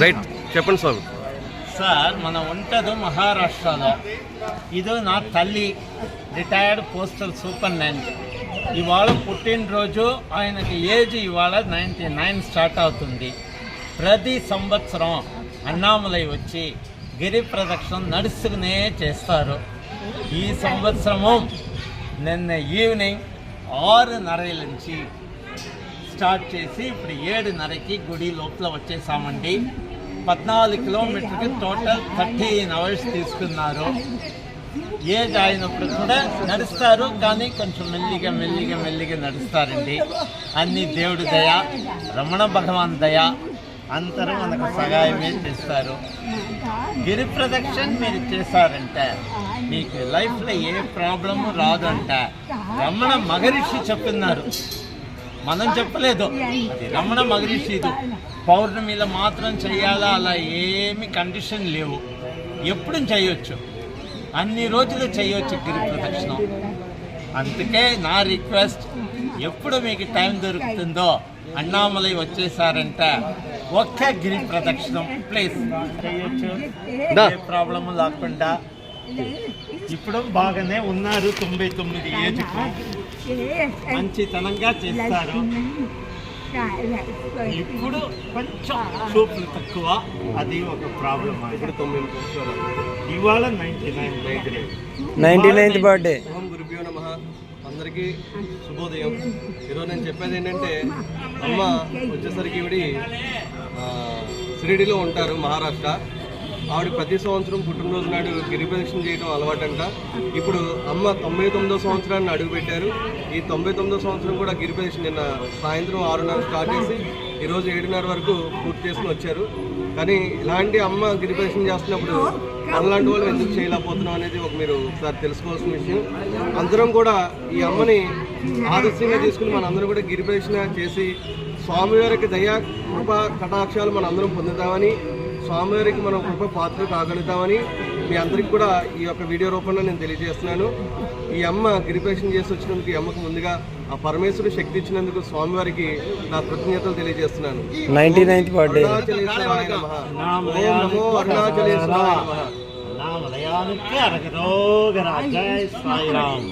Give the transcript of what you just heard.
Right, చెప్పండి స్వామి. Sir మన ఉంటది మహారాష్ట్రలో. ఇది నా తల్లి, రిటైర్డ్ పోస్టల్ సూపరింటెండెంట్. ఇవాళ పుట్టినరోజు, ఆయనకి ఏజ్ ఇవాళ 99 స్టార్ట్ అవుతుంది. ప్రతి సంవత్సరం అన్నామలై వచ్చి గిరి ప్రదక్షిణ నడుస్తూనే చేస్తారు. ఈ సంవత్సరము నిన్న ఈవినింగ్ 6:30 నుంచి స్టార్ట్ చేసి ఇప్పుడు 7:30కి గుడి లోపల వచ్చేసామండి. 14 కిలోమీటర్కి టోటల్ 13 అవర్స్ తీసుకున్నారు. ఏజ్ అయినప్పుడు కూడా నడుస్తారు, కానీ కొంచెం మెల్లిగా నడుస్తారండి. అన్ని దేవుడి దయ, రమణ భగవాన్ దయ, అందరూ మనకు సహాయమే చేస్తారు. గిరి ప్రదక్షిణ మీరు చేశారంటే మీకు లైఫ్లో ఏ ప్రాబ్లము రాదు అంటే రమణ మహర్షి చెప్తున్నారు, మనం చెప్పలేదు. అది రమణ మహర్షి. పౌర్ణమిలో మాత్రం చేయాలా, అలా ఏమి కండిషన్ లేవు, ఎప్పుడు చేయొచ్చు, అన్ని రోజులు చేయొచ్చు గిరి ప్రదక్షిణం. అందుకే నా రిక్వెస్ట్, ఎప్పుడు మీకు టైం దొరుకుతుందో అన్నామలై వచ్చేసారంటే ఒక్క గిరి ప్రదక్షిణం ప్లీజ్ చేయొచ్చు, ఏ ప్రాబ్లము లేకుండా. ఇప్పుడు బాగానే ఉన్నారు, 99 ఏజ్కు మంచితనంగా చేస్తారు. ఇప్పుడు కొంచెం చూపులు తక్కువ, అది ఒక ప్రాబ్లం. ఇప్పుడు 9 ఇవాళ 99th బర్త్డే. ఓం గురుభ్యో నమః. అందరికీ శుభోదయం. ఈరోజు నేను చెప్పేది ఏంటంటే, అమ్మ వచ్చేసరికి ఇవిడి షిరిడీలో ఉంటారు, మహారాష్ట్ర. ఆవిడ ప్రతి సంవత్సరం పుట్టినరోజు నాడు గిరి ప్రదక్షిణ చేయడం అలవాటంట. ఇప్పుడు అమ్మ 99వ సంవత్సరాన్ని అడుగుపెట్టారు. ఈ 99వ సంవత్సరం కూడా గిరి ప్రదక్షిణ నిన్న సాయంత్రం 6:30 స్టార్ట్ చేసి ఈరోజు 7:30 వరకు పూర్తి చేసుకుని వచ్చారు. కానీ ఇలాంటి అమ్మ గిరి ప్రదక్షిణ చేస్తున్నప్పుడు మనలాంటి వాళ్ళు ఎందుకు చేయలేకపోతున్నాం అనేది మీరు ఒకసారి తెలుసుకోవాల్సిన విషయం. అందరం కూడా ఈ అమ్మని ఆదర్శంగా తీసుకుని మనందరం కూడా గిరి ప్రదక్షిణ చేసి స్వామివారికి దయా కృప కటాక్షాలు మనందరం పొందుతామని, స్వామివారికి మనం కృప పాత్ర కాగలుగుతామని మీ అందరికీ కూడా ఈ యొక్క వీడియో రూపంలో నేను తెలియజేస్తున్నాను. ఈ అమ్మ గిరి ప్రదక్షిణ చేసి వచ్చినందుకు ఈ అమ్మకు ముందుగా ఆ పరమేశ్వరుడు శక్తి ఇచ్చినందుకు స్వామివారికి నా కృతజ్ఞతలు తెలియజేస్తున్నాను. 99th birthday. అరుణాచలేశ్వరాయ నమః. ఓం నమో అరుణాచలేశ్వరాయ నమః. నామలయానికి అరగరోగరాజాయ సాయిరామ్.